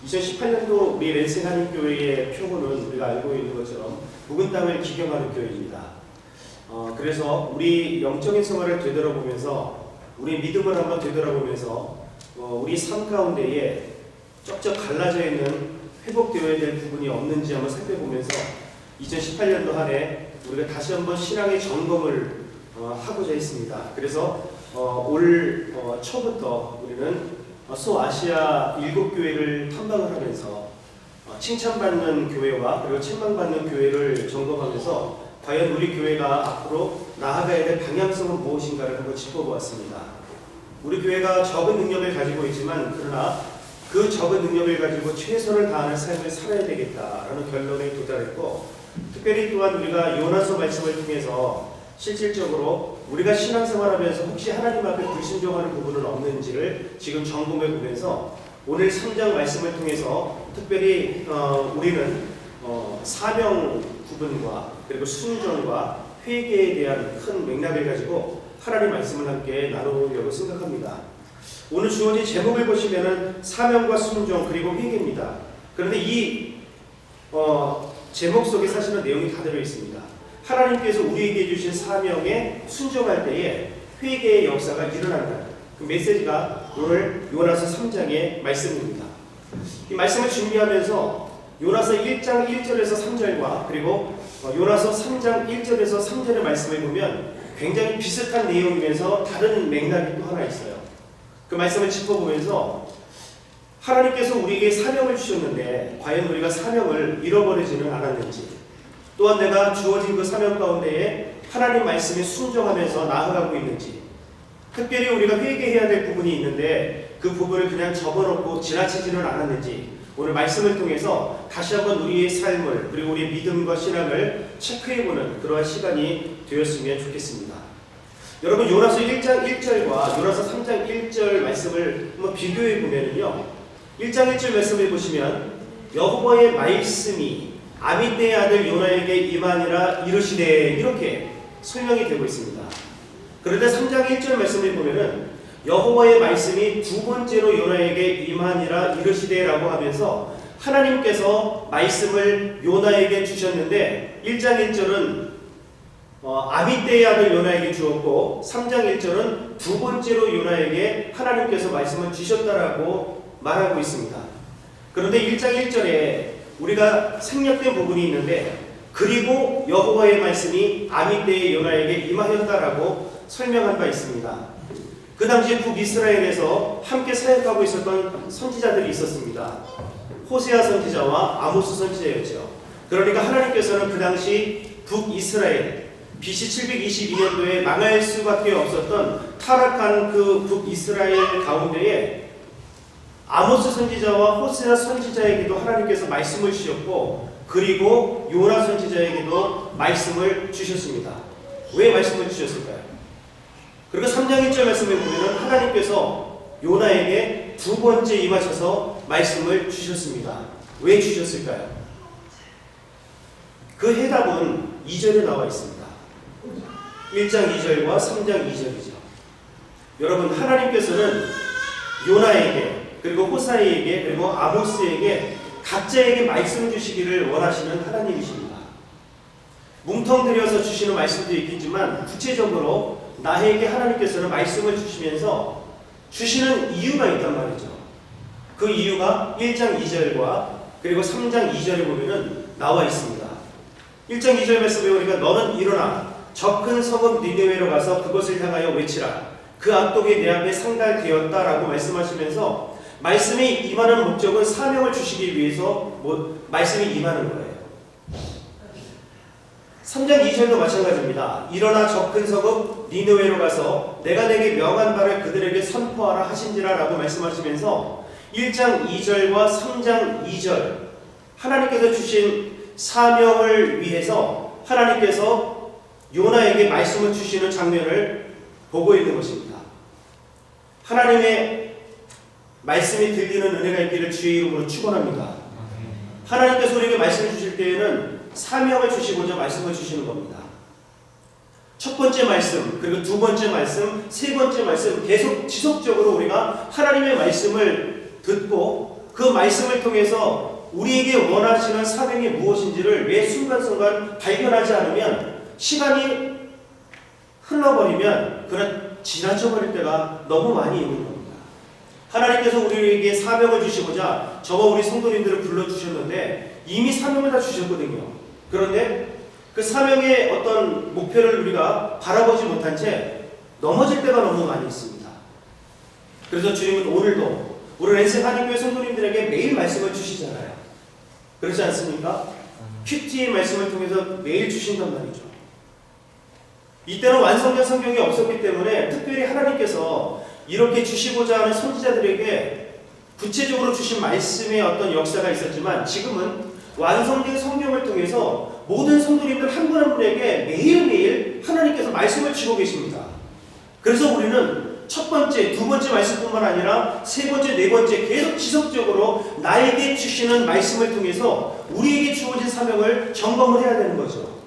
2018년도 우리 랜싱 한인교회의 표고는 우리가 알고 있는 것처럼 묵은 땅을 기경하는 교회입니다. 그래서 우리 영적인 생활을 되돌아보면서 우리 믿음을 한번 되돌아보면서 우리 삶 가운데에 쩍쩍 갈라져 있는 회복되어야 될 부분이 없는지 한번 살펴보면서 2018년도 한 해 우리가 다시 한번 신앙의 점검을 하고자 했습니다. 그래서 올 초부터 우리는 소아시아 7교회를 탐방을 하면서 칭찬받는 교회와 그리고 책망받는 교회를 점검하면서 과연 우리 교회가 앞으로 나아가야 될 방향성은 무엇인가를 한번 짚어보았습니다. 우리 교회가 적은 능력을 가지고 있지만 그러나 그 적은 능력을 가지고 최선을 다하는 삶을 살아야 되겠다라는 결론에 도달했고, 특별히 또한 우리가 요나서 말씀을 통해서 실질적으로 우리가 신앙생활하면서 혹시 하나님 앞에 불순종하는 부분은 없는지를 지금 점검해 보면서 오늘 3장 말씀을 통해서 특별히 우리는 사명 구분과 그리고 순종과 회개에 대한 큰 맥락을 가지고 하나님 말씀을 함께 나누려고 생각합니다. 오늘 주어진 제목을 보시면은 사명과 순종 그리고 회개입니다. 그런데 이 제목 속에 사실은 내용이 다 들어 있습니다. 하나님께서 우리에게 주신 사명에 순종할 때에 회개의 역사가 일어난다. 그 메시지가 오늘 요나서 3장의 말씀입니다. 이 말씀을 준비하면서 요나서 1장 1절에서 3절과 그리고 요나서 3장 1절에서 3절의 말씀을 보면 굉장히 비슷한 내용이면서 다른 맥락이 또 하나 있어요. 그 말씀을 짚어보면서 하나님께서 우리에게 사명을 주셨는데 과연 우리가 사명을 잃어버리지는 않았는지, 또한 내가 주어진 그 사명 가운데에 하나님 말씀에 순종하면서 나아가고 있는지, 특별히 우리가 회개해야 될 부분이 있는데 그 부분을 그냥 접어놓고 지나치지는 않았는지 오늘 말씀을 통해서 다시 한번 우리의 삶을 그리고 우리의 믿음과 신앙을 체크해보는 그러한 시간이 되었으면 좋겠습니다. 여러분, 요나서 1장 1절과 요나서 3장 1절 말씀을 한번 비교해 보면요, 1장 1절 말씀을 보시면 여호와의 말씀이 아미떼의 아들 요나에게 임하니라 이르시되 이렇게 설명이 되고 있습니다. 그런데 3장 1절 말씀을 보면은 여호와의 말씀이 두 번째로 요나에게 임하니라 이르시되라고 하면서 하나님께서 말씀을 요나에게 주셨는데 1장 1절은 아미떼의 아들 요나에게 주었고 3장 1절은 두 번째로 요나에게 하나님께서 말씀을 주셨다라고 말하고 있습니다. 그런데 1장 1절에 우리가 생략된 부분이 있는데 그리고 여호와의 말씀이 아미떼의 요나에게 임하였다라고 설명한 바 있습니다. 그 당시 북이스라엘에서 함께 사역하고 있었던 선지자들이 있었습니다. 호세아 선지자와 아모스 선지자였죠. 그러니까 하나님께서는 그 당시 북이스라엘 BC 722년도에 망할 수밖에 없었던 타락한 그 북이스라엘 가운데에 아모스 선지자와 호세아 선지자에게도 하나님께서 말씀을 주셨고 그리고 요나 선지자에게도 말씀을 주셨습니다. 왜 말씀을 주셨을까요? 그리고 3장 1절 말씀을 보면 하나님께서 요나에게 두 번째 임하셔서 말씀을 주셨습니다. 왜 주셨을까요? 그 해답은 2절에 나와 있습니다. 1장 2절과 3장 2절이죠. 여러분, 하나님께서는 요나에게 그리고 호사이에게 그리고 아모스에게 각자에게 말씀 주시기를 원하시는 하나님이십니다. 뭉텅들여서 주시는 말씀도 있겠지만 구체적으로 나에게 하나님께서는 말씀을 주시면서 주시는 이유가 있단 말이죠. 그 이유가 1장 2절과 그리고 3장 2절에 보면은 나와 있습니다. 1장 2절 말씀에 보니까 너는 일어나 저 큰 성읍 니느웨로 가서 그것을 향하여 외치라. 그 악독이 내 앞에 상달되었다라고 말씀하시면서 말씀이 임하는 목적은 사명을 주시기 위해서 말씀이 임하는 거예요. 3장 2절도 마찬가지입니다. 일어나 저 큰 성읍 니느웨로 가서 내가 내게 명한 바를 그들에게 선포하라 하신지라 라고 말씀하시면서 1장 2절과 3장 2절 하나님께서 주신 사명을 위해서 하나님께서 요나에게 말씀을 주시는 장면을 보고 있는 것입니다. 하나님의 말씀이 들리는 은혜가 있기를 주의 이름으로 축원합니다. 하나님께서 우리에게 말씀을 주실 때에는 사명을 주시고자 말씀을 주시는 겁니다. 첫 번째 말씀, 그리고 두 번째 말씀, 세 번째 말씀 계속 지속적으로 우리가 하나님의 말씀을 듣고 그 말씀을 통해서 우리에게 원하시는 사명이 무엇인지를 매 순간순간 발견하지 않으면, 시간이 흘러버리면 그는 지나쳐버릴 때가 너무 많이 있는 겁니다. 하나님께서 우리에게 사명을 주시고자 저와 우리 성도님들을 불러주셨는데 이미 사명을 다 주셨거든요. 그런데 그 사명의 어떤 목표를 우리가 바라보지 못한 채 넘어질 때가 너무 많이 있습니다. 그래서 주님은 오늘도 우리 랜생 한인교회 성도님들에게 매일 말씀을 주시잖아요. 그렇지 않습니까? 큐티의 말씀을 통해서 매일 주신단 말이죠. 이때는 완성된 성경이 없었기 때문에 특별히 하나님께서 이렇게 주시고자 하는 선지자들에게 구체적으로 주신 말씀의 어떤 역사가 있었지만, 지금은 완성된 성경을 통해서 모든 성도님들 한 분 한 분에게 매일매일 하나님께서 말씀을 주고 계십니다. 그래서 우리는 첫 번째, 두 번째 말씀뿐만 아니라 세 번째, 네 번째 계속 지속적으로 나에게 주시는 말씀을 통해서 우리에게 주어진 사명을 점검을 해야 되는 거죠.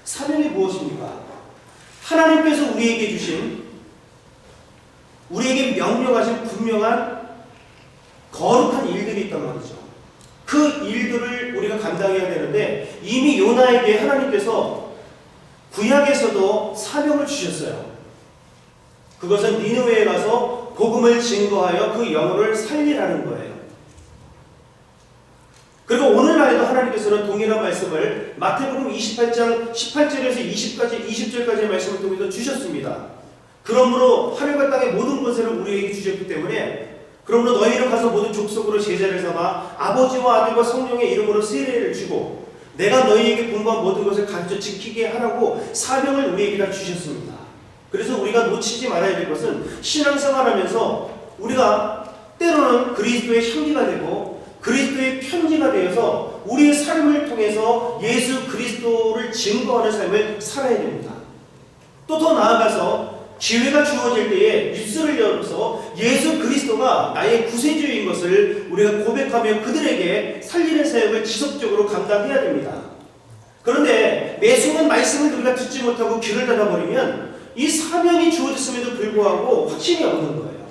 사명이 무엇입니까? 하나님께서 우리에게 주신, 우리에게 명령하신 분명한 거룩한 일들이 있단 말이죠. 그 일들을 우리가 감당해야 되는데, 이미 요나에게 하나님께서 구약에서도 사명을 주셨어요. 그것은 니느웨에 가서 복음을 증거하여 그 영혼을 살리라는 거예요. 그리고 오늘날에도 하나님께서는 동일한 말씀을 마태복음 28장 18절에서 20절까지의 말씀을 통해서 주셨습니다. 그러므로 하늘과 땅의 모든 권세를 우리에게 주셨기 때문에, 그러므로 너희는 가서 모든 족속으로 제자를 삼아 아버지와 아들과 성령의 이름으로 세례를 주고 내가 너희에게 분부한 모든 것을 가르쳐 지키게 하라고 사명을 우리에게 다 주셨습니다. 그래서 우리가 놓치지 말아야 될 것은, 신앙생활하면서 우리가 때로는 그리스도의 향기가 되고 그리스도의 편지가 되어서 우리의 삶을 통해서 예수 그리스도를 증거하는 삶을 살아야 됩니다. 또 더 나아가서 기회가 주어질 때에 입술을 열어서 예수 그리스도가 나의 구세주인 것을 우리가 고백하며 그들에게 살리는 사역을 지속적으로 감당해야 됩니다. 그런데 매 순간 말씀을 우리가 듣지 못하고 귀를 닫아버리면 이 사명이 주어졌음에도 불구하고 확신이 없는 거예요.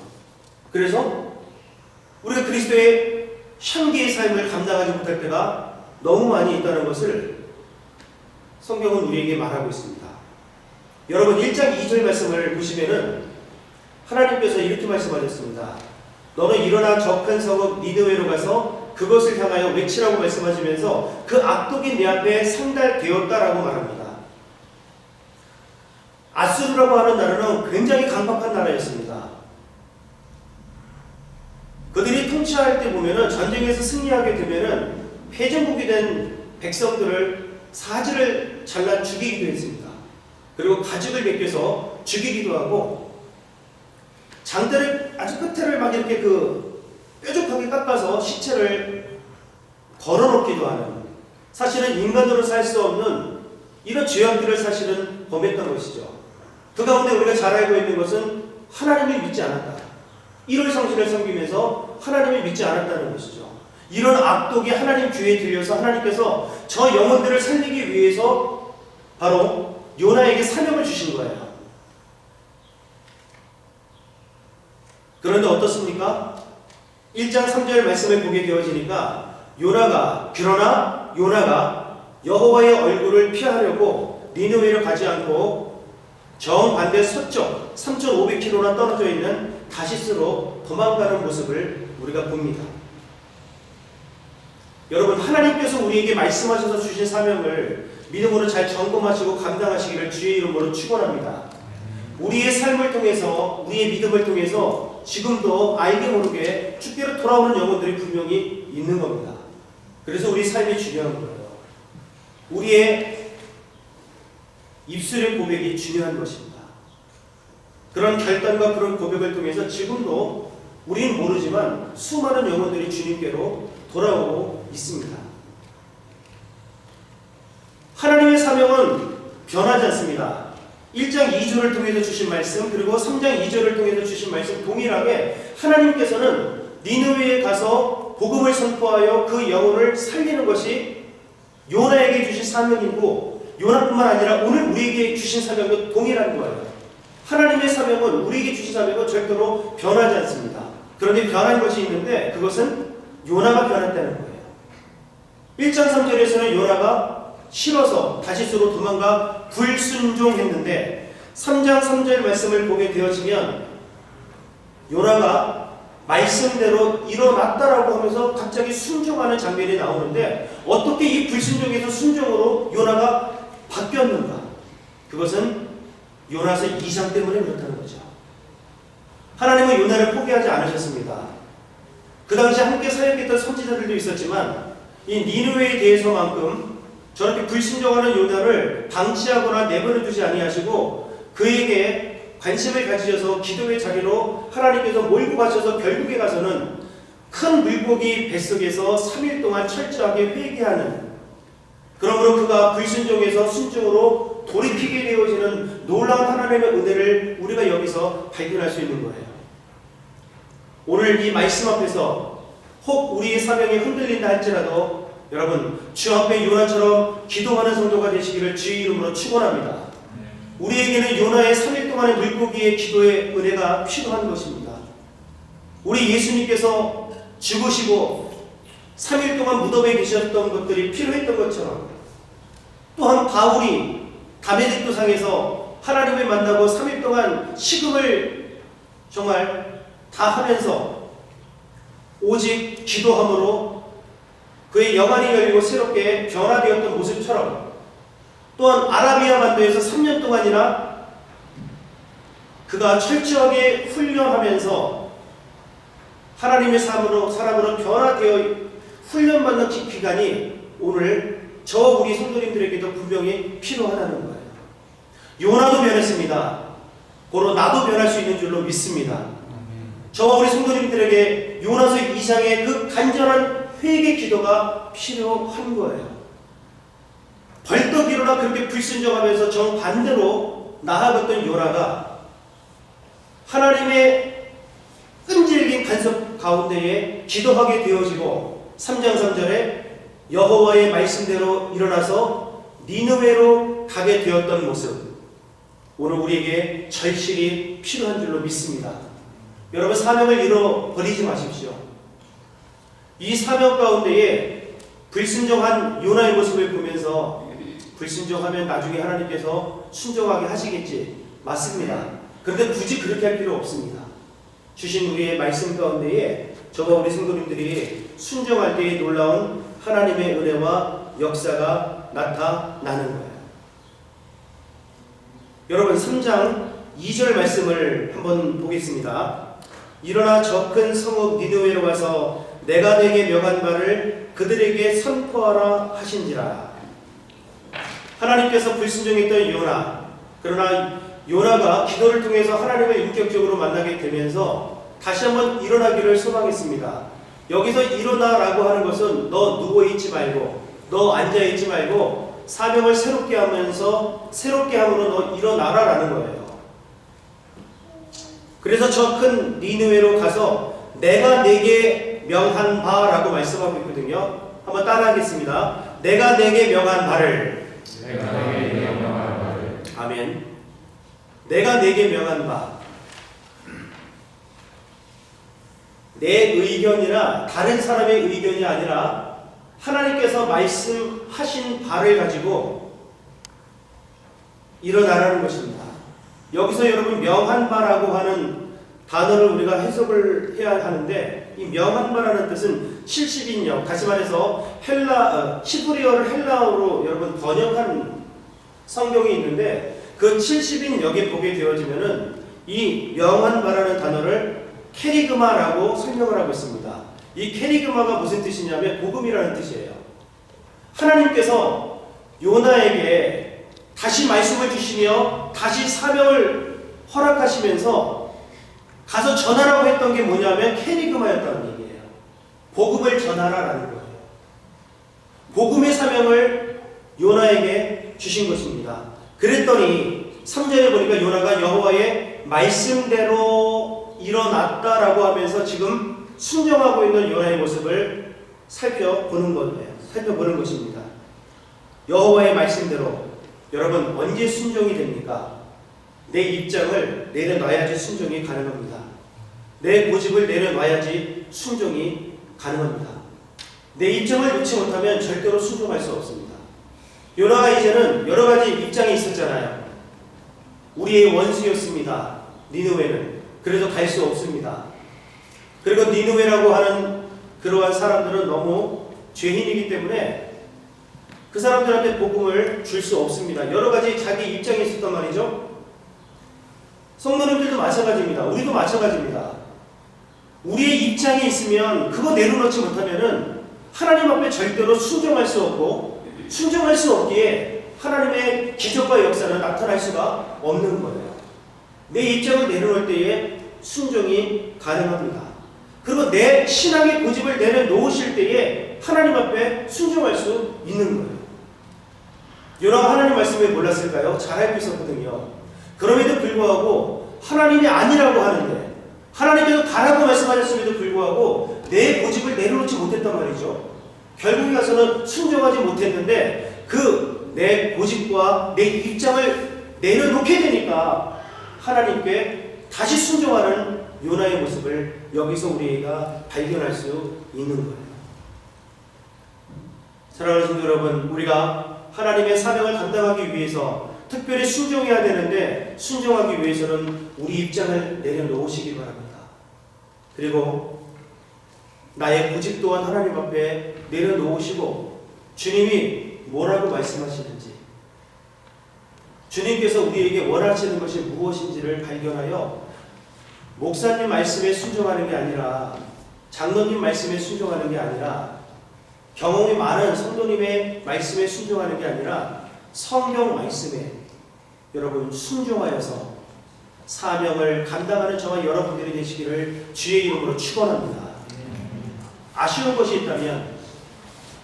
그래서 우리가 그리스도의 향기의 삶을 감당하지 못할 때가 너무 많이 있다는 것을 성경은 우리에게 말하고 있습니다. 여러분 1장 2절 말씀을 보시면은 하나님께서 이렇게 말씀하셨습니다. 너는 일어나 저 큰 성읍 니느웨로 가서 그것을 향하여 외치라고 말씀하시면서 그 악독이 내 앞에 상달되었다라고 말합니다. 아수르라고 하는 나라는 굉장히 강팍한 나라였습니다. 그들이 통치할 때 보면은 전쟁에서 승리하게 되면은 패전국이 된 백성들을 사지를 잘라 죽이기도 했습니다. 그리고 가죽을 벗겨서 죽이기도 하고, 장대를 아주 끝에를 막 이렇게 뾰족하게 깎아서 시체를 걸어놓기도 하는, 사실은 인간으로 살 수 없는 이런 죄악들을 사실은 범했던 것이죠. 그 가운데 우리가 잘 알고 있는 것은 하나님을 믿지 않았다. 일월 성신을 섬기면서 하나님을 믿지 않았다는 것이죠. 이런 악독이 하나님 귀에 들려서 하나님께서 저 영혼들을 살리기 위해서 바로 요나에게 사명을 주신 거예요. 그런데 어떻습니까? 1장 3절 말씀을 보게 되어지니까 그러나 요나가 여호와의 얼굴을 피하려고 니느웨로 가지 않고 정반대 서쪽 3,500km나 떨어져 있는 다시스로 도망가는 모습을 우리가 봅니다. 여러분, 하나님께서 우리에게 말씀하셔서 주신 사명을 믿음으로 잘 점검하시고 감당하시기를 주의 이름으로 축원합니다. 우리의 삶을 통해서, 우리의 믿음을 통해서 지금도 알게 모르게 주께로 돌아오는 영혼들이 분명히 있는 겁니다. 그래서 우리 삶이 중요한 거예요. 우리의 입술의 고백이 중요한 것입니다. 그런 결단과 그런 고백을 통해서 지금도 우리는 모르지만 수많은 영혼들이 주님께로 돌아오고 있습니다. 하나님의 사명은 변하지 않습니다. 1장 2절을 통해서 주신 말씀, 그리고 3장 2절을 통해서 주신 말씀 동일하게 하나님께서는 니느웨에 가서 복음을 선포하여 그 영혼을 살리는 것이 요나에게 주신 사명이고, 요나뿐만 아니라 오늘 우리에게 주신 사명도 동일한 거예요. 하나님의 사명은, 우리에게 주신 사명은 절대로 변하지 않습니다. 그런데 변한 것이 있는데 그것은 요나가 변했다는 거예요. 1장 3절에서는 요나가 싫어서 다시스로 도망가 불순종했는데 3장 3절 말씀을 보게 되어지면 요나가 말씀대로 일어났다라고 하면서 갑자기 순종하는 장면이 나오는데 어떻게 이 불순종에서 순종으로 요나가 바뀌었는가? 그것은 요나서 2장 때문에 그렇다는 거죠. 하나님은 요나를 포기하지 않으셨습니다. 그 당시 함께 사역했던 선지자들도 있었지만 이 니느웨에 대해서만큼 저렇게 불순종하는 요나를 방치하거나 내버려 두지 아니하시고 그에게 관심을 가지셔서 기도의 자리로 하나님께서 몰고 가셔서 결국에 가서는 큰 물고기 뱃속에서 3일 동안 철저하게 회개하는, 그러므로 그가 불순종에서 순종으로 돌이키게 되어지는 놀라운 하나님의 은혜를 우리가 여기서 발견할 수 있는 거예요. 오늘 이 말씀 앞에서 혹 우리의 사명이 흔들린다 할지라도 여러분 주 앞에 요나처럼 기도하는 성도가 되시기를 주의 이름으로 축원합니다. 우리에게는 요나의 3일 동안의 물고기의 기도의 은혜가 필요한 것입니다. 우리 예수님께서 죽으시고 3일 동안 무덤에 계셨던 것들이 필요했던 것처럼 또한 바울이 다메섹도상에서 하나님을 만나고 3일 동안 식음을 정말 다 하면서 오직 기도함으로 그의 영안이 열리고 새롭게 변화되었던 모습처럼 또한 아라비아 반도에서 3년 동안이나 그가 철저하게 훈련하면서 하나님의 사람으로 변화되어 훈련받는 기간이 오늘 저 우리 성도님들에게도 분명히 필요하다는 거예요. 요나도 변했습니다. 고로 나도 변할 수 있는 줄로 믿습니다. 저와 우리 성도님들에게 요나서 2장의 그 간절한 회개 기도가 필요한 거예요. 벌떡 일어나 그렇게 불순종하면서 정반대로 나아갔던 요나가 하나님의 끈질긴 간섭 가운데에 기도하게 되어지고 3장 3절에 여호와의 말씀대로 일어나서 니느웨로 가게 되었던 모습, 오늘 우리에게 절실히 필요한 줄로 믿습니다. 여러분 사명을 잃어버리지 마십시오. 이 사명 가운데에 불순종한 요나의 모습을 보면서 불순종하면 나중에 하나님께서 순종하게 하시겠지. 맞습니다. 그런데 굳이 그렇게 할 필요 없습니다. 주신 우리의 말씀 가운데에 저와 우리 성도님들이 순종할 때의 놀라운 하나님의 은혜와 역사가 나타나는 거예요. 여러분 3장 2절 말씀을 한번 보겠습니다. 일어나 저 큰 성읍 니느웨로 가서 내가 내게 명한 바를 그들에게 선포하라 하신지라. 하나님께서 불순종했던 요나, 그러나 요나가 기도를 통해서 하나님을 인격적으로 만나게 되면서 다시 한번 일어나기를 소망했습니다. 여기서 일어나라고 하는 것은 너 누워있지 말고 너 앉아있지 말고 사명을 새롭게 하면서 새롭게 함으로 너 일어나라라는 거예요. 그래서 저 큰 니느웨로 가서 내가 내게 명한 바라고 말씀하고 있거든요. 한번 따라하겠습니다. 내가 내게 명한 바를. 아멘. 내가 내게 명한 바. 내 의견이나 다른 사람의 의견이 아니라 하나님께서 말씀하신 바를 가지고 일어나라는 것입니다. 여기서 여러분 명한 바라고 하는 단어를 우리가 해석을 해야 하는데, 이 명한 바라는 뜻은 70인역, 다시 말해서 히브리어를 헬라어로 여러분 번역한 성경이 있는데, 그 70인역에 보게 되어지면은 이 명한 바라는 단어를 캐리그마라고 설명을 하고 있습니다. 이 캐리그마가 무슨 뜻이냐면 복음이라는 뜻이에요. 하나님께서 요나에게 다시 말씀을 주시며 다시 사명을 허락하시면서 가서 전하라고 했던 게 뭐냐면 캐리그마였다는 얘기예요. 복음을 전하라라는 거예요. 복음의 사명을 요나에게 주신 것입니다. 그랬더니 3절에 보니까 요나가 여호와의 말씀대로 일어났다라고 하면서 지금 순종하고 있는 요나의 모습을 살펴보는 거예요. 살펴보는 것입니다. 여호와의 말씀대로 여러분 언제 순종이 됩니까? 내 입장을 내려놔야지 순종이 가능합니다. 내 고집을 내려놔야지 순종이 가능합니다. 내 입장을 놓지 못하면 절대로 순종할 수 없습니다. 요나가 이제는 여러 가지 입장이 있었잖아요. 우리의 원수였습니다. 니느웨는. 그래서 갈 수 없습니다. 그리고 니느웨라고 하는 그러한 사람들은 너무 죄인이기 때문에 그 사람들한테 복음을 줄 수 없습니다. 여러 가지 자기 입장이 있었단 말이죠. 성도님들도 마찬가지입니다. 우리도 마찬가지입니다. 우리의 입장이 있으면 그거 내려놓지 못하면은 하나님 앞에 절대로 순종할 수 없고, 순종할 수 없기에 하나님의 기적과 역사는 나타날 수가 없는 거예요. 내 입장을 내려놓을 때에 순종이 가능합니다. 그리고 내 신앙의 고집을 내려놓으실 때에 하나님 앞에 순종할 수 있는 거예요. 요나가 하나님 말씀을 몰랐을까요? 잘 알고 있었거든요. 그럼에도 불구하고 하나님이 아니라고 하는데, 하나님께서 가라고 말씀하셨음에도 불구하고 내 고집을 내려놓지 못했단 말이죠. 결국에 가서는 순종하지 못했는데 그 내 고집과 내 입장을 내려놓게 되니까 하나님께 다시 순종하는 요나의 모습을 여기서 우리가 발견할 수 있는 거예요. 사랑하는 성도 여러분, 우리가 하나님의 사명을 감당하기 위해서 특별히 순종해야 되는데, 순종하기 위해서는 우리 입장을 내려놓으시기 바랍니다. 그리고 나의 고집 또한 하나님 앞에 내려놓으시고 주님이 뭐라고 말씀하시는지, 주님께서 우리에게 원하시는 것이 무엇인지를 발견하여 목사님 말씀에 순종하는 게 아니라, 장로님 말씀에 순종하는 게 아니라, 경험이 많은 성도님의 말씀에 순종하는 게 아니라 성경 말씀에 여러분 순종하여서 사명을 감당하는 저와 여러분들이 되시기를 주의 이름으로 축원합니다. 아쉬운 것이 있다면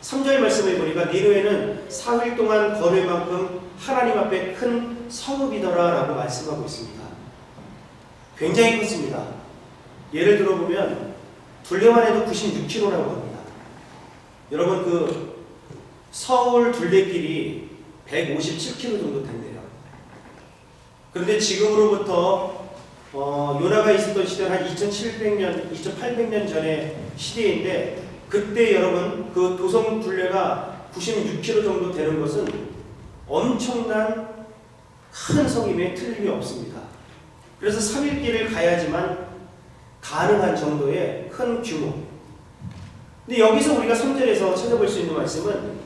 3절 말씀에 보니까 니느웨는 4일 동안 걸을 만큼 하나님 앞에 큰 성읍이더라 라고 말씀하고 있습니다. 굉장히 컸습니다. 예를 들어보면 둘레만 해도 96km라고 합니다. 여러분, 그 서울 둘레길이 157km 정도 된대요. 그런데 지금으로부터 요나가 있었던 시대는 한 2700년, 2800년 전의 시대인데, 그때 여러분 그 도성 둘레가 96km 정도 되는 것은 엄청난 큰 성임에 틀림이 없습니다. 그래서 3일길을 가야지만 가능한 정도의 큰 규모. 근데 여기서 우리가 3절에서 찾아볼 수 있는 말씀은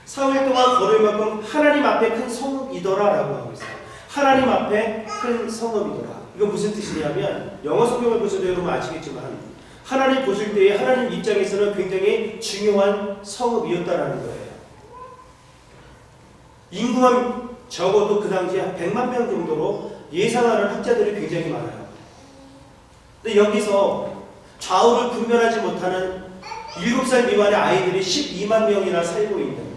4일 동안 걸을 만큼 하나님 앞에 큰 성읍이더라 라고 하고 있어요. 하나님 앞에 큰 성읍이더라. 이건 무슨 뜻이냐면, 영어 성경을 보셔도 여러분 아시겠지만 하나님 보실 때에 하나님 입장에서는 굉장히 중요한 성읍이었다라는 거예요. 인구만 적어도 그 당시에 한 100만 명 정도로 예상하는 학자들이 굉장히 많아요. 근데 여기서 좌우를 분별하지 못하는 7살 미만의 아이들이 12만 명이나 살고 있는,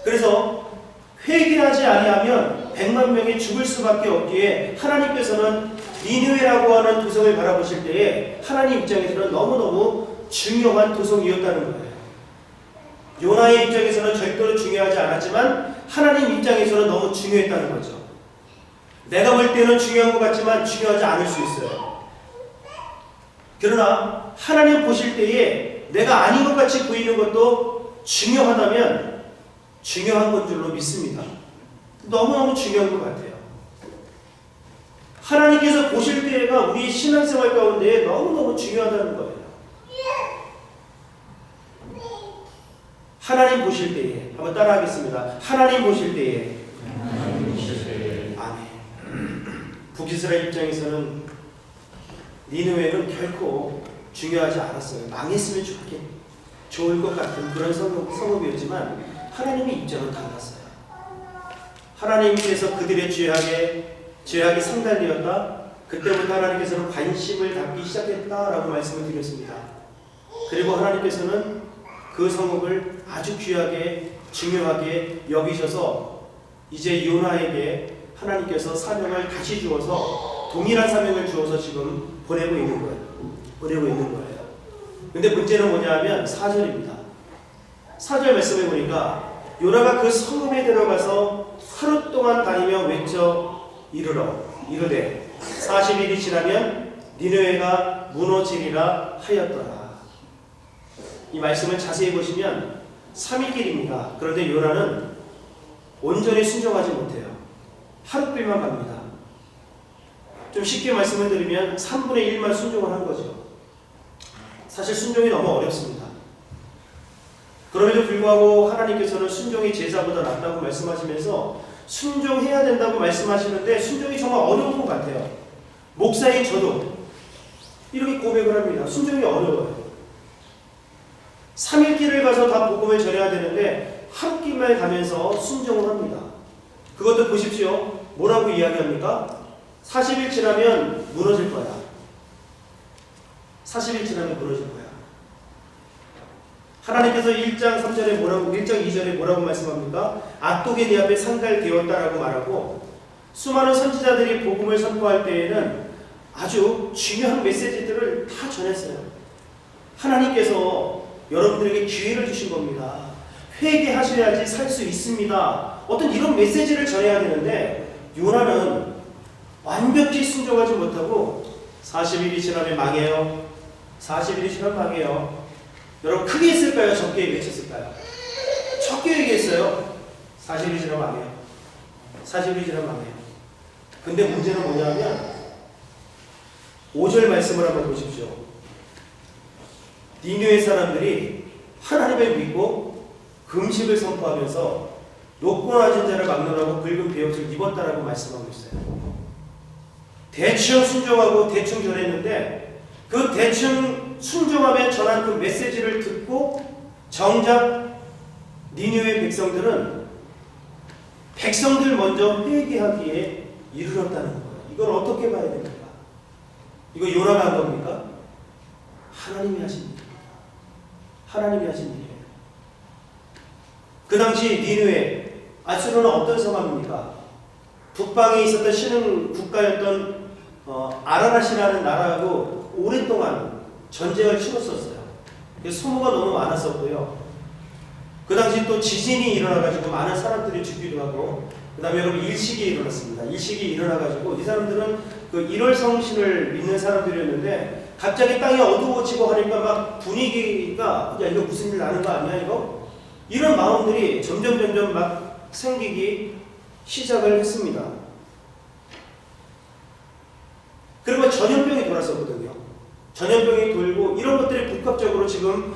그래서 회개하지 아니하면 100만 명이 죽을 수밖에 없기에 하나님께서는 니느웨라고 하는 도성을 바라보실 때에 하나님 입장에서는 너무너무 중요한 도성이었다는 거예요. 요나의 입장에서는 절대로 중요하지 않았지만 하나님 입장에서는 너무 중요했다는 거죠. 내가 볼 때는 중요한 것 같지만 중요하지 않을 수 있어요. 그러나 하나님 보실 때에 내가 아닌 것 같이 보이는 것도 중요하다면 중요한 건 줄로 믿습니다. 너무너무 중요한 것 같아요. 하나님께서 보실 때가 우리 신앙생활 가운데 너무너무 중요하다는 거예요. 하나님 보실 때에, 한번 따라하겠습니다. 하나님 보실 때에. 아멘. 북이스라엘 입장에서는 니느웨는 결코 중요하지 않았어요. 망했으면 좋을 것 같은 그런 성읍이었지만 하나님의 입장은 달랐어요. 하나님께서 그들의 죄악이 상달되었다. 그때부터 하나님께서는 관심을 갖기 시작했다라고 말씀을 드렸습니다. 그리고 하나님께서는 그 성읍을 아주 귀하게 중요하게 여기셔서 이제 요나에게 하나님께서 사명을 다시 주어서 동일한 사명을 주어서 지금 보내고 있는 거예요. 근데 문제는 뭐냐면 4절입니다. 4절 말씀해 보니까 요나가 그 성읍에 들어가서 하루 동안 다니며 외쳐 이르되 40일이 지나면 니느웨가 무너지리라 하였더라. 이 말씀을 자세히 보시면 3일 길입니다. 그런데 요나는 온전히 순종하지 못해요. 하룻길만 갑니다. 좀 쉽게 말씀을 드리면 3분의 1만 순종을 한 거죠. 사실 순종이 너무 어렵습니다. 그럼에도 불구하고 하나님께서는 순종이 제사보다 낫다고 말씀하시면서 순종해야 된다고 말씀하시는데 순종이 정말 어려운 것 같아요. 목사인 저도 이렇게 고백을 합니다. 순종이 어려워요. 3일 길을 가서 다 복음을 전해야 되는데 하루길만 가면서 순종을 합니다. 그것도 보십시오. 뭐라고 이야기합니까? 40일 지나면 무너질 거야. 40일 지나면 무너질 거야. 하나님께서 1장 3절에 뭐라고, 1장 2절에 뭐라고 말씀합니까? 악독이 네 앞에 상달되었다라고 말하고, 수많은 선지자들이 복음을 선포할 때에는 아주 중요한 메시지들을 다 전했어요. 하나님께서 여러분들에게 기회를 주신 겁니다. 회개하셔야지 살 수 있습니다. 어떤 이런 메시지를 전해야 되는데 요나는 완벽히 순종하지 못하고 40일이 지나면 망해요. 40일이 지나면 망해요. 여러분 크게 했을까요? 적게 얘기했을까요? 적게 얘기했어요. 40일이 지나면 망해요. 40일이 지나면 망해요. 근데 문제는 뭐냐면 5절 말씀을 한번 보십시오. 니느웨 사람들이 하나님을 믿고 금식을 선포하면서 높고 낮은 자를 막론하고 붉은 베옷을 입었다라고 말씀하고 있어요. 대충 순종하고 대충 전했는데 그 대충 순종함에 전한 그 메시지를 듣고 정작 니느웨 백성들은 백성들 먼저 회개하기에 이르렀다는 거예요. 이걸 어떻게 봐야 됩니까? 이거 요나가 한 겁니까? 하나님이 하신 일입니다. 하나님이 하신 일이에요. 그 당시 니느웨, 아수르는 어떤 성함입니까? 북방에 있었던 신흥 국가였던 아라랏이라는 나라하고 오랫동안 전쟁을 치렀었어요. 그래서 소모가 너무 많았었고요. 그 당시 또 지진이 일어나가지고 많은 사람들이 죽기도 하고, 그 다음에 여러분 일식이 일어났습니다. 일식이 일어나가지고 이 사람들은 그 1월 성신을 믿는 사람들이었는데 갑자기 땅이 어두워지고 하니까 막 분위기가 야 이거 무슨 일 나는 거 아니야 이거? 이런 마음들이 점점 막 생기기 시작을 했습니다. 그리고 전염병이 돌았었거든요. 전염병이 돌고 이런 것들이 복합적으로 지금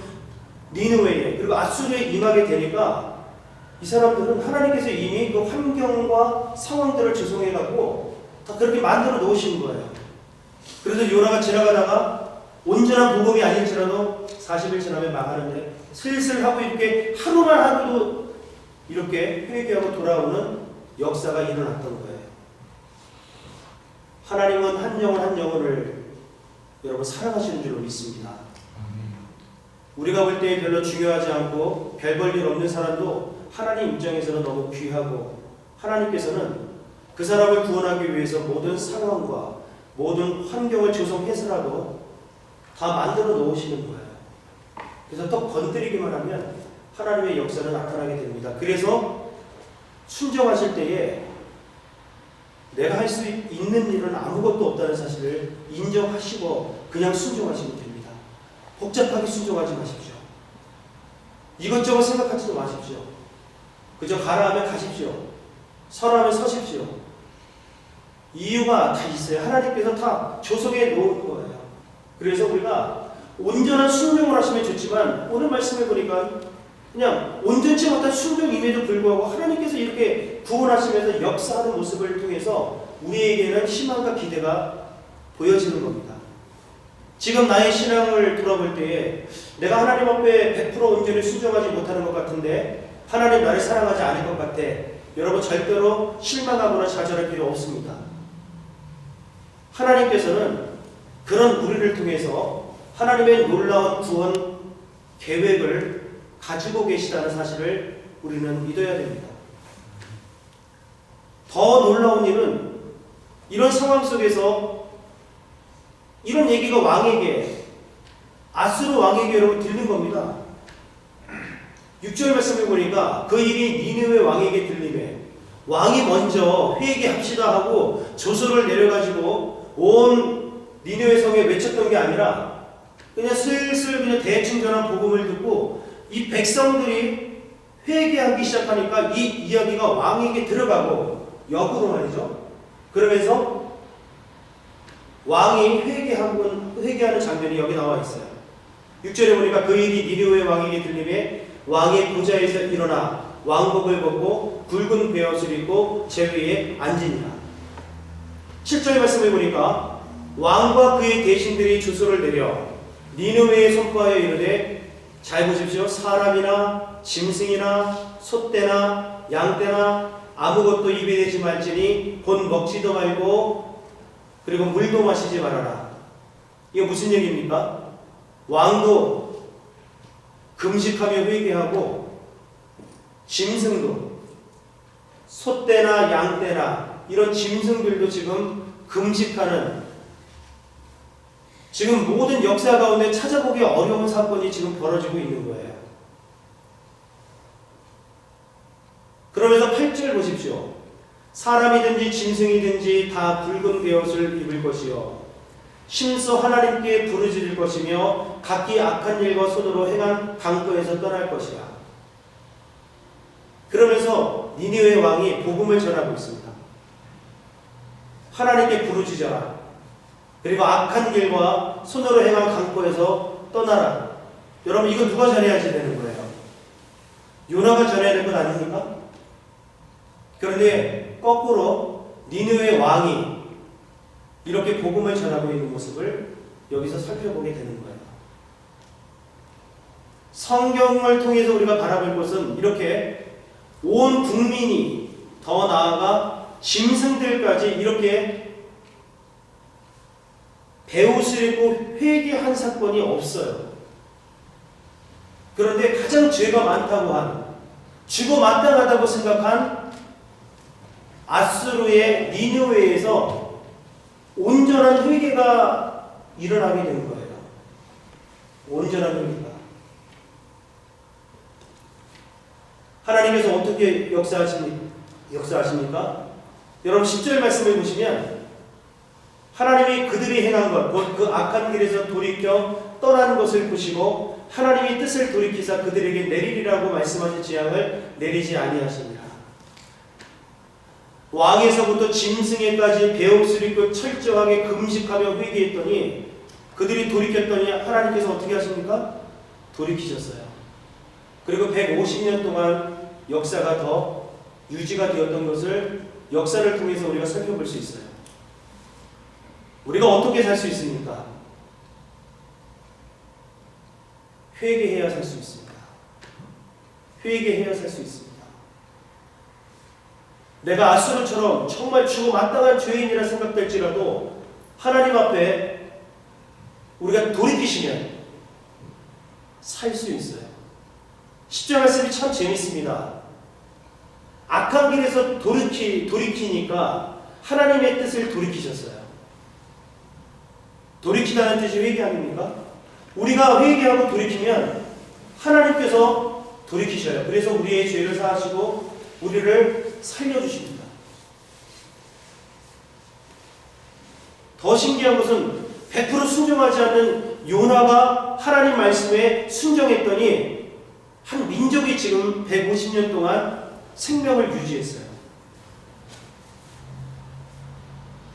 니느웨에 그리고 아수르에 임하게 되니까 이 사람들은 하나님께서 이미 그 환경과 상황들을 조성해갖고 다 그렇게 만들어 놓으신 거예요. 그래서 요나가 지나가다가 온전한 복음이 아닐지라도 40일 지나면 망하는데 슬슬 하고 이렇게 하루만 하고도 이렇게 회개하고 돌아오는 역사가 일어났던 거예요. 하나님은 한 영혼 한 영혼을 여러분 사랑하시는 줄로 믿습니다. 우리가 볼 때 별로 중요하지 않고 별 볼 일 없는 사람도 하나님 입장에서는 너무 귀하고 하나님께서는 그 사람을 구원하기 위해서 모든 상황과 모든 환경을 조성해서라도 다 만들어 놓으시는 거예요. 그래서 또 건드리기만 하면 하나님의 역사는 나타나게 됩니다. 그래서 순종하실 때에 내가 할 수 있는 일은 아무것도 없다는 사실을 인정하시고 그냥 순종하시면 됩니다. 복잡하게 순종하지 마십시오. 이것저것 생각하지도 마십시오. 그저 가라 하면 가십시오. 서라 하면 서십시오. 이유가 다 있어요. 하나님께서 다 조성해 놓은 거예요. 그래서 우리가 온전한 순종을 하시면 좋지만 오늘 말씀해 보니까 그냥 온전치 못한 순종임에도 불구하고 하나님께서 이렇게 구원하시면서 역사하는 모습을 통해서 우리에게는 희망과 기대가 보여지는 겁니다. 지금 나의 신앙을 돌아볼 때에 내가 하나님 앞에 100% 온전히 순종하지 못하는 것 같은데 하나님 나를 사랑하지 않을 것 같아. 여러분 절대로 실망하거나 좌절할 필요 없습니다. 하나님께서는 그런 우리를 통해서 하나님의 놀라운 구원 계획을 가지고 계시다는 사실을 우리는 믿어야 됩니다. 더 놀라운 일은 이런 상황 속에서 이런 얘기가 왕에게 아수르 왕에게 여러분 들린 겁니다. 6절 말씀해 보니까 그 일이 니느웨 왕에게 들리매 왕이 먼저 회개합시다 하고 조서를 내려가지고 온 니느웨 성에 외쳤던 게 아니라 그냥 슬슬 그냥 대충 전한 복음을 듣고 이 백성들이 회개하기 시작하니까 이 이야기가 왕에게 들어가고 역으로 말이죠. 그러면서 왕이 회개하는 장면이 여기 나와 있어요. 6절에 보니까 그 일이 니느웨 왕에게 들림에 왕의 보좌에서 일어나 왕복을 벗고 굵은 베옷을 입고 제위에 앉으니라. 7절의 말씀을 보니까 왕과 그의 대신들이 주소를 내려 니느웨에 선포하여 이르되 잘 보십시오. 사람이나 짐승이나 소떼나 양떼나 아무것도 입에 대지 말지니 곧 먹지도 말고 그리고 물도 마시지 말아라. 이게 무슨 얘기입니까? 왕도 금식하며 회개하고 짐승도 소떼나 양떼나 이런 짐승들도 지금 금식하는, 지금 모든 역사 가운데 찾아보기 어려운 사건이 지금 벌어지고 있는 거예요. 그러면서 8절 보십시오. 사람이든지 짐승이든지 다 붉은 베옷을 입을 것이요 심서 하나님께 부르짖을 것이며 각기 악한 일과 손으로 행한 강도에서 떠날 것이라. 그러면서 니느웨 왕이 복음을 전하고 있습니다. 하나님께 부르짖어라. 그리고 악한 길과 손으로 행한 강포에서 떠나라. 여러분, 이거 누가 전해야지 되는 거예요? 요나가 전해야 될 것 아닙니까? 그런데 거꾸로 니느웨 왕이 이렇게 복음을 전하고 있는 모습을 여기서 살펴보게 되는 거예요. 성경을 통해서 우리가 바라볼 것은 이렇게 온 국민이, 더 나아가 짐승들까지 이렇게 베옷을 입고 회개한 사건이 없어요. 그런데 가장 죄가 많다고 한, 죽어 마땅하다고 생각한 아수르의 니느웨에서 온전한 회개가 일어나게 된 거예요. 온전한 회개가. 하나님께서 어떻게 역사하십니까? 여러분 10절 말씀을 보시면 하나님이 그들이 행한 것, 곧 그 악한 길에서 돌이켜 떠나는 것을 보시고 하나님이 뜻을 돌이키사 그들에게 내리리라고 말씀하신 재앙을 내리지 아니하십니다. 왕에서부터 짐승에까지 베옷을 입고 철저하게 금식하며 회개했더니 그들이 돌이켰더니 하나님께서 어떻게 하십니까? 돌이키셨어요. 그리고 150년 동안 역사가 더 유지가 되었던 것을 역사를 통해서 우리가 살펴볼 수 있어요. 우리가 어떻게 살 수 있습니까? 회개해야 살 수 있습니다. 회개해야 살 수 있습니다. 내가 아수르처럼 정말 죽어 마땅한 죄인이라 생각될지라도 하나님 앞에 우리가 돌이키시면 살 수 있어요. 10절 말씀이 참 재밌습니다. 악한 길에서 돌이키니까 하나님의 뜻을 돌이키셨어요. 돌이키다는 뜻이 회개 아닙니까? 우리가 회개하고 돌이키면 하나님께서 돌이키셔요. 그래서 우리의 죄를 사하시고 우리를 살려주십니다. 더 신기한 것은 100% 순종하지 않는 요나가 하나님 말씀에 순종했더니 한 민족이 지금 150년 동안 생명을 유지했어요.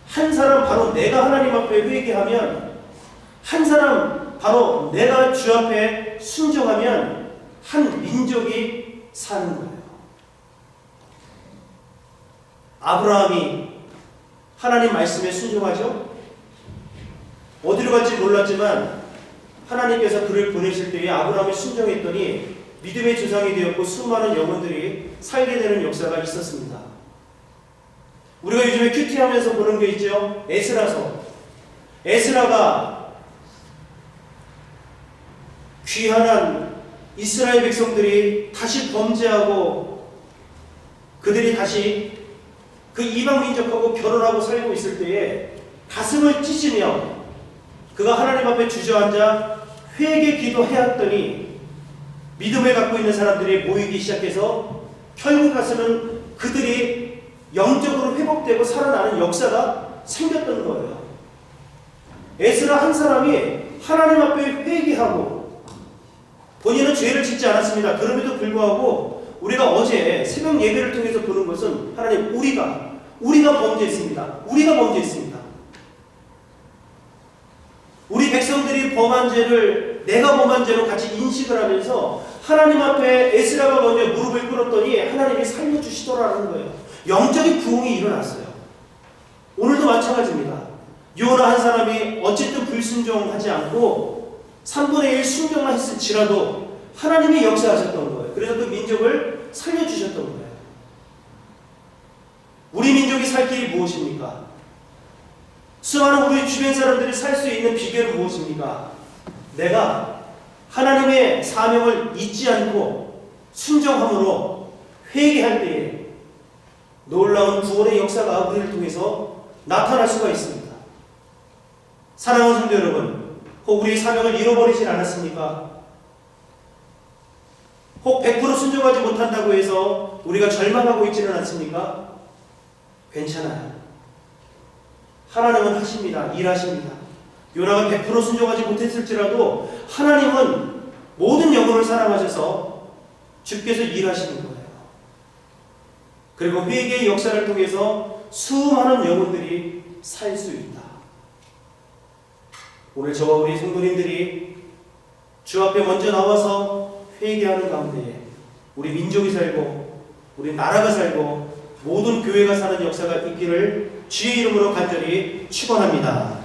한 사람, 바로 내가 하나님 앞에 회개하면, 한 사람 바로 내가 주 앞에 순종하면 한 민족이 사는 거예요. 아브라함이 하나님 말씀에 순종하죠? 어디로 갈지 몰랐지만 하나님께서 그를 보내실 때에 아브라함이 순종했더니 믿음의 조상이 되었고 수많은 영혼들이 살게 되는 역사가 있었습니다. 우리가 요즘에 큐티하면서 보는 게 있죠. 에스라서. 에스라가 귀환한 이스라엘 백성들이 다시 범죄하고 그들이 다시 그 이방 민족하고 결혼하고 살고 있을 때에 가슴을 찢으며 그가 하나님 앞에 주저앉아 회개 기도해왔더니 믿음을 갖고 있는 사람들이 모이기 시작해서 결국 가서는 그들이 영적으로 회복되고 살아나는 역사가 생겼던 거예요. 에스라 한 사람이 하나님 앞에 회개하고 본인은 죄를 짓지 않았습니다. 그럼에도 불구하고 우리가 어제 새벽 예배를 통해서 보는 것은 하나님 우리가 범죄했습니다. 우리가 범죄했습니다. 우리 백성들이 범한 죄를 내가 범한 죄로 같이 인식을 하면서 하나님 앞에 에스라가 먼저 무릎을 꿇었더니 하나님이 살려주시더라는 거예요. 영적인 부흥이 일어났어요. 오늘도 마찬가지입니다. 요나 한 사람이 어쨌든 불순종하지 않고 3분의 1 순종만 했을지라도 하나님이 역사하셨던 거예요. 그래서 그 민족을 살려주셨던 거예요. 우리 민족이 살 길이 무엇입니까? 수많은 우리 주변 사람들이 살 수 있는 비결은 무엇입니까? 내가 하나님의 사명을 잊지 않고 순종함으로 회개할 때에 놀라운 구원의 역사가 우리를 통해서 나타날 수가 있습니다. 사랑하는 성도 여러분, 혹 우리 사명을 잃어버리진 않았습니까? 혹 100% 순종하지 못한다고 해서 우리가 절망하고 있지는 않습니까? 괜찮아요. 하나님은 하십니다. 일하십니다. 요나가 100% 순종하지 못했을지라도 하나님은 모든 영혼을 사랑하셔서 주께서 일하시는 거예요. 그리고 회개의 역사를 통해서 수많은 영혼들이 살 수 있다. 오늘 저와 우리 성도님들이 주 앞에 먼저 나와서 회개하는 가운데에 우리 민족이 살고 우리 나라가 살고 모든 교회가 사는 역사가 있기를 주의 이름으로 간절히 축원합니다.